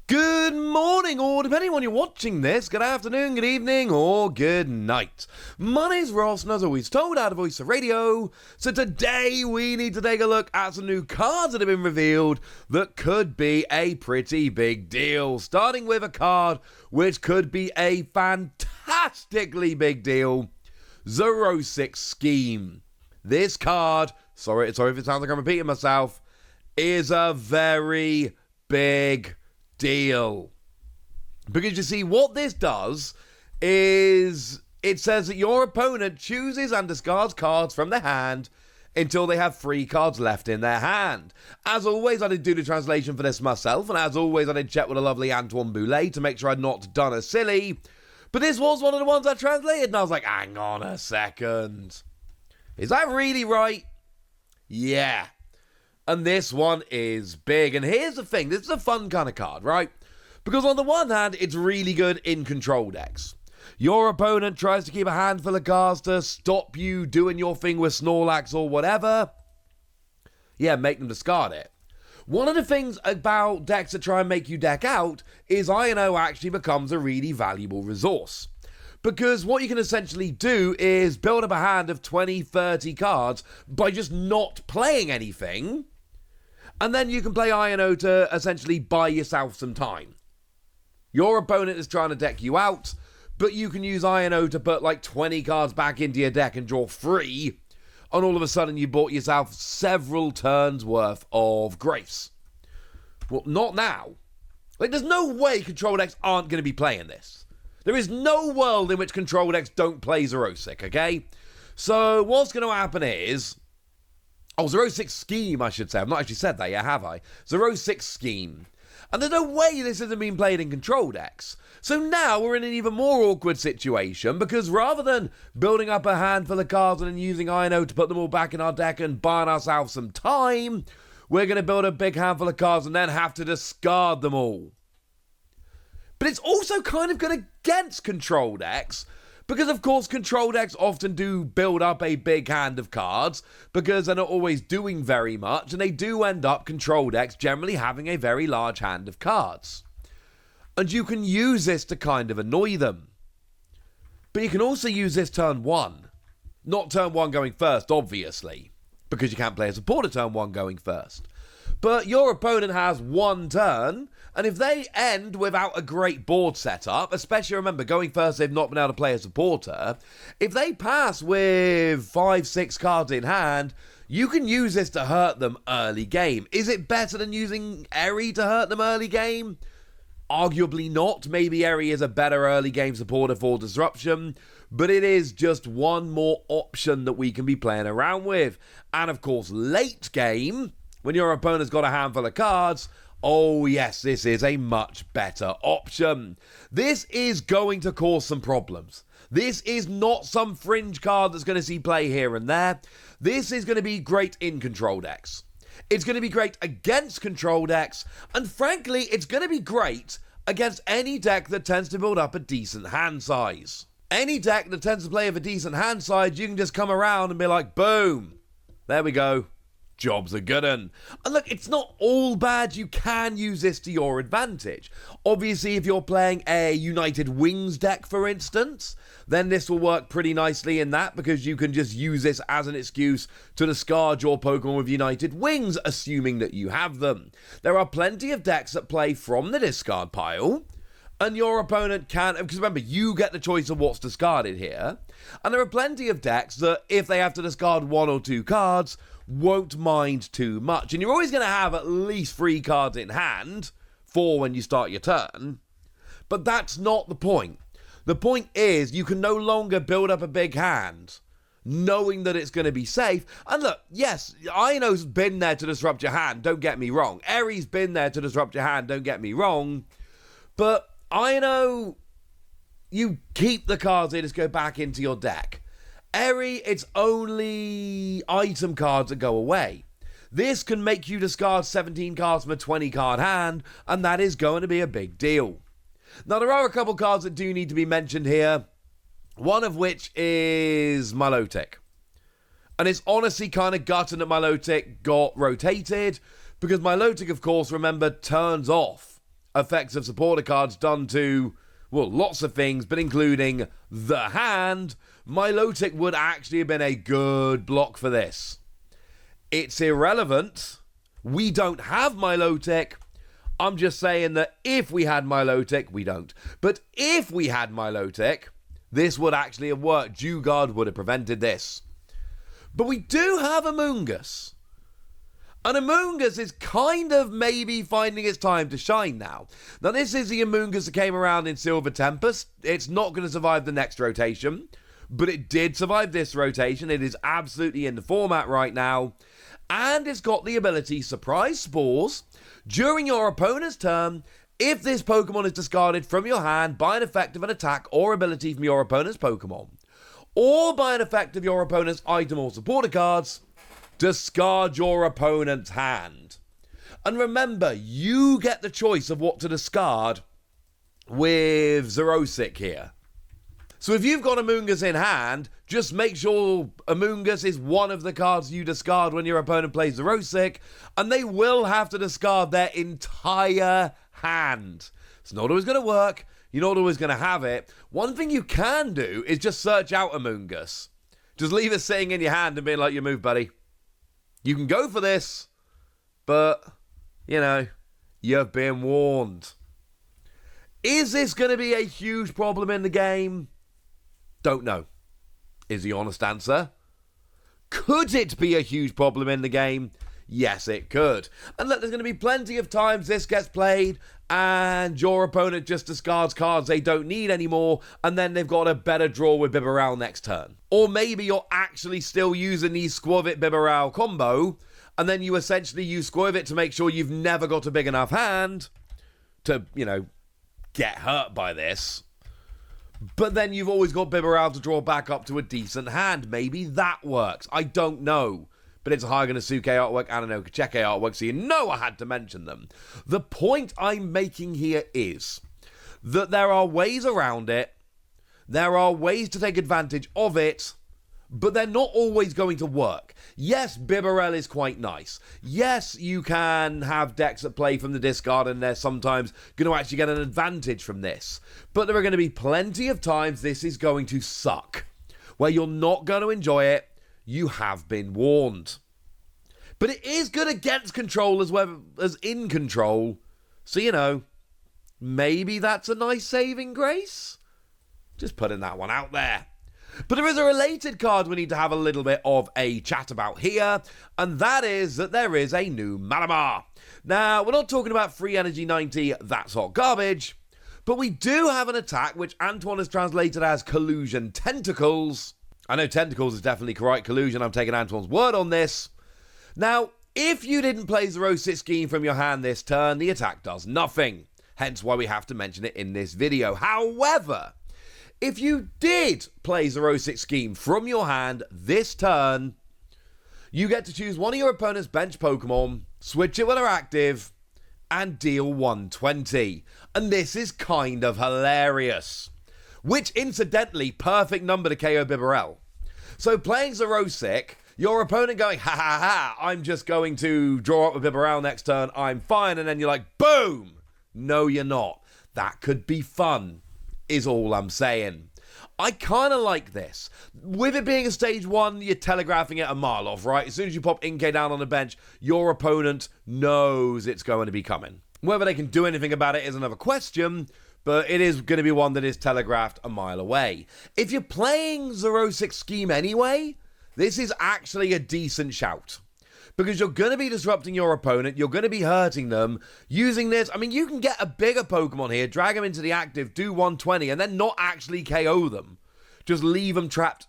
Good morning, or depending on when you're watching this, good afternoon, good evening, or good night. My name's Ross, and as always told, out of Voice of Radio. So today we need to take a look at some new cards that have been revealed that could be a pretty big deal. Starting with a card which could be a fantastically big deal, Xerosic Scheme. This card, sorry if it sounds like I'm repeating myself, is a very big deal. Because you see, what this does is it says that your opponent chooses and discards cards from their hand until they have 3 cards left in their hand. As always, I did do the translation for this myself, and as always, I did check with a lovely Antoine Boulet to make sure I'd not done a silly. But this was one of the ones I translated, and I was like, hang on a second. Is that really right? Yeah. And this one is big. And here's the thing. This is a fun kind of card, right? Because on the one hand, it's really good in control decks. Your opponent tries to keep a handful of cards to stop you doing your thing with Snorlax or whatever. Yeah, make them discard it. One of the things about decks that try and make you deck out is INO actually becomes a really valuable resource. Because what you can essentially do is build up a hand of 20, 30 cards by just not playing anything. And then you can play INO to essentially buy yourself some time. Your opponent is trying to deck you out, but you can use INO to put like 20 cards back into your deck and draw 3. And all of a sudden you bought yourself several turns worth of grace. Well, not now. Like, there's no way control decks aren't going to be playing this. There is no world in which control decks don't play Xerosic, okay? So what's going to happen is... Xerosic Scheme, I should say. I've not actually said that yet, have I? Xerosic Scheme. And there's no way this isn't being played in control decks. So now we're in an even more awkward situation, because rather than building up a handful of cards and then using INO to put them all back in our deck and buying ourselves some time, we're going to build a big handful of cards and then have to discard them all. But it's also kind of good against control decks, because, of course, control decks often do build up a big hand of cards because they're not always doing very much, and they do end up, control decks, generally having a very large hand of cards. And you can use this to kind of annoy them. But you can also use this turn 1. Not turn 1 going first, obviously, because you can't play a supporter turn 1 going first. But your opponent has 1 turn, and if they end without a great board setup, especially, remember, going first they've not been able to play a supporter, if they pass with 5, 6 cards in hand, you can use this to hurt them early game. Is it better than using Eri to hurt them early game? Arguably not. Maybe Eri is a better early game supporter for disruption, but it is just one more option that we can be playing around with. And of course, late game, when your opponent's got a handful of cards, oh yes, this is a much better option. This is going to cause some problems. This is not some fringe card that's going to see play here and there. This is going to be great in control decks. It's going to be great against control decks, and frankly, it's going to be great against any deck that tends to build up a decent hand size. Any deck that tends to play with a decent hand size, you can just come around and be like, boom, there we go. Job's a good un. And look, it's not all bad. You can use this to your advantage. Obviously, if you're playing a United Wings deck, for instance, then this will work pretty nicely in that, because you can just use this as an excuse to discard your Pokemon with United Wings, assuming that you have them. There are plenty of decks that play from the discard pile, and your opponent can, because remember, you get the choice of what's discarded here, and there are plenty of decks that, if they have to discard 1 or 2 cards, won't mind too much. And you're always going to have at least 3 cards in hand, 4 when you start your turn, but that's not the point. The point is, you can no longer build up a big hand knowing that it's going to be safe. And look, yes, INO's been there to disrupt your hand, don't get me wrong. Eri's been there to disrupt your hand, don't get me wrong. But INO, you keep the cards, they just go back into your deck. Eri, it's only item cards that go away. This can make you discard 17 cards from a 20 card hand, and that is going to be a big deal. Now, there are a couple cards that do need to be mentioned here, one of which is Milotic. And it's honestly kind of gutting that Milotic got rotated, because Milotic, of course, remember, turns off effects of supporter cards done to, well, lots of things, but including the hand, Milotic would actually have been a good block for this. It's irrelevant. We don't have Milotic. I'm just saying that if we had Milotic, we don't. But if we had Milotic, this would actually have worked. Dewguard would have prevented this. But we do have Amoonguss. And Amoonguss is kind of maybe finding its time to shine now. Now, this is the Amoonguss that came around in Silver Tempest. It's not going to survive the next rotation, but it did survive this rotation. It is absolutely in the format right now. And it's got the ability Surprise Spores. During your opponent's turn, if this Pokemon is discarded from your hand by an effect of an attack or ability from your opponent's Pokemon, or by an effect of your opponent's item or supporter cards, discard your opponent's hand. And remember, you get the choice of what to discard with Xerosic here. So if you've got Amoonguss in hand, just make sure Amoonguss is one of the cards you discard when your opponent plays Xerosic, and they will have to discard their entire hand. It's not always going to work. You're not always going to have it. One thing you can do is just search out Amoonguss. Just leave it sitting in your hand and being like, your move, buddy. You can go for this, but, you know, you've been warned. Is this going to be a huge problem in the game? Don't know, is the honest answer. Could it be a huge problem in the game? Yes, it could. And look, there's going to be plenty of times this gets played and your opponent just discards cards they don't need anymore, and then they've got a better draw with Bibarel next turn. Or maybe you're actually still using the Squirvit-Bibarel combo, and then you essentially use Squirvit to make sure you've never got a big enough hand to, you know, get hurt by this. But then you've always got Bibarel to draw back up to a decent hand. Maybe that works. I don't know. But it's a Haganasuke artwork and an Okacheke artwork, so you know I had to mention them. The point I'm making here is that there are ways around it, there are ways to take advantage of it, but they're not always going to work. Yes, Bibarel is quite nice. Yes, you can have decks that play from the discard and they're sometimes going to actually get an advantage from this. But there are going to be plenty of times this is going to suck, where you're not going to enjoy it. You have been warned. But it is good against control as well as in control. So, you know, maybe that's a nice saving grace. Just putting that one out there. But there is a related card we need to have a little bit of a chat about here, and that is that there is a new Malamar. Now, we're not talking about Free Energy 90, that's hot garbage, but we do have an attack which Antoine has translated as Collusion Tentacles. I know Tentacles is definitely correct. Collusion, I'm taking Antoine's word on this. Now, if you didn't play Xerosic Scheme from your hand this turn, the attack does nothing. Hence why we have to mention it in this video. However, if you did play Xerosic Scheme from your hand this turn, you get to choose one of your opponent's bench Pokemon, switch it when they're active, and deal 120. And this is kind of hilarious. Which, incidentally, perfect number to KO Bibarel. So playing Xerosic, your opponent going, ha ha ha, I'm just going to draw up with Bibarel next turn, I'm fine, and then you're like, boom! No, you're not. That could be fun, is all I'm saying. I kind of like this. With it being a stage 1, you're telegraphing it a mile off, right? As soon as you pop Inkay down on the bench, your opponent knows it's going to be coming. Whether they can do anything about it is another question, but it is going to be one that is telegraphed a mile away. If you're playing Xerosic Scheme anyway, this is actually a decent shout. Because you're going to be disrupting your opponent, you're going to be hurting them. Using this, I mean, you can get a bigger Pokemon here, drag them into the active, do 120, and then not actually KO them. Just leave them trapped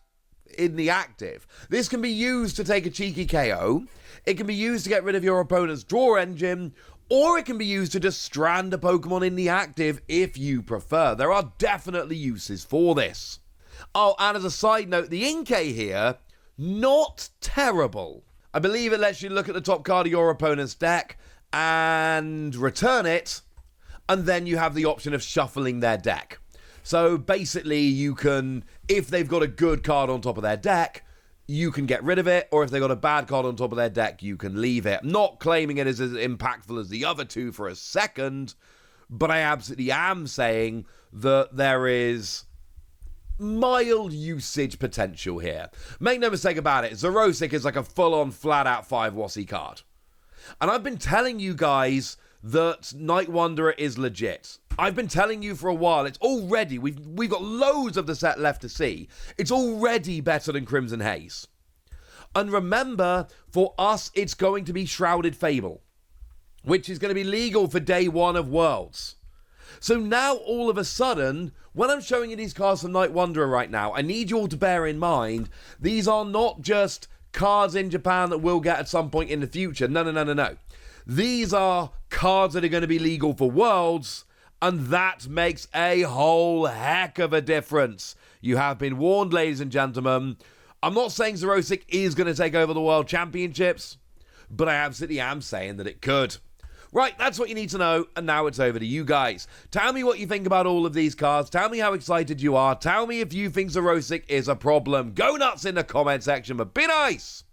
in the active. This can be used to take a cheeky KO. It can be used to get rid of your opponent's draw engine, or it can be used to just strand a Pokemon in the active if you prefer. There are definitely uses for this. Oh, and as a side note, the Inkay here, not terrible. I believe it lets you look at the top card of your opponent's deck and return it, and then you have the option of shuffling their deck. So basically you can, if they've got a good card on top of their deck, you can get rid of it, or if they've got a bad card on top of their deck, you can leave it. I'm not claiming it is as impactful as the other two for a second, but I absolutely am saying that there is mild usage potential here. Make no mistake about it, Xerosic is like a full-on, flat-out 5 WRECKS card. And I've been telling you guys that Night Wanderer is legit. I've been telling you for a while, it's already, we've got loads of the set left to see. It's already better than Crimson Haze. And remember, for us, it's going to be Shrouded Fable, which is going to be legal for day 1 of Worlds. So now, all of a sudden, when I'm showing you these cards from Night Wanderer right now, I need you all to bear in mind, these are not just cards in Japan that we'll get at some point in the future. No. These are cards that are going to be legal for Worlds, and that makes a whole heck of a difference. You have been warned, ladies and gentlemen. I'm not saying Xerosic is going to take over the World Championships, but I absolutely am saying that it could. Right, that's what you need to know, and now it's over to you guys. Tell me what you think about all of these cards. Tell me how excited you are. Tell me if you think Xerosic is a problem. Go nuts in the comment section, but be nice!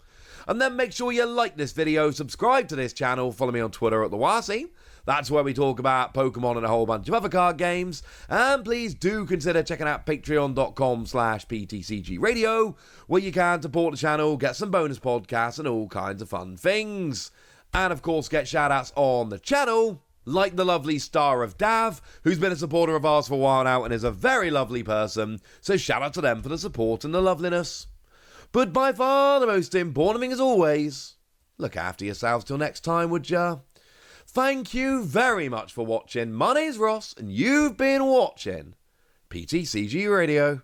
And then make sure you like this video, subscribe to this channel, follow me on Twitter at the Wasi. That's where we talk about Pokemon and a whole bunch of other card games. And please do consider checking out patreon.com/PTCG Radio, where you can support the channel, get some bonus podcasts, and all kinds of fun things. And of course, get shoutouts on the channel, like the lovely Star of Dav, who's been a supporter of ours for a while now and is a very lovely person. So shout out to them for the support and the loveliness. But by far the most important thing as always, look after yourselves till next time, would ya? Thank you very much for watching. My name's Ross, and you've been watching PTCG Radio.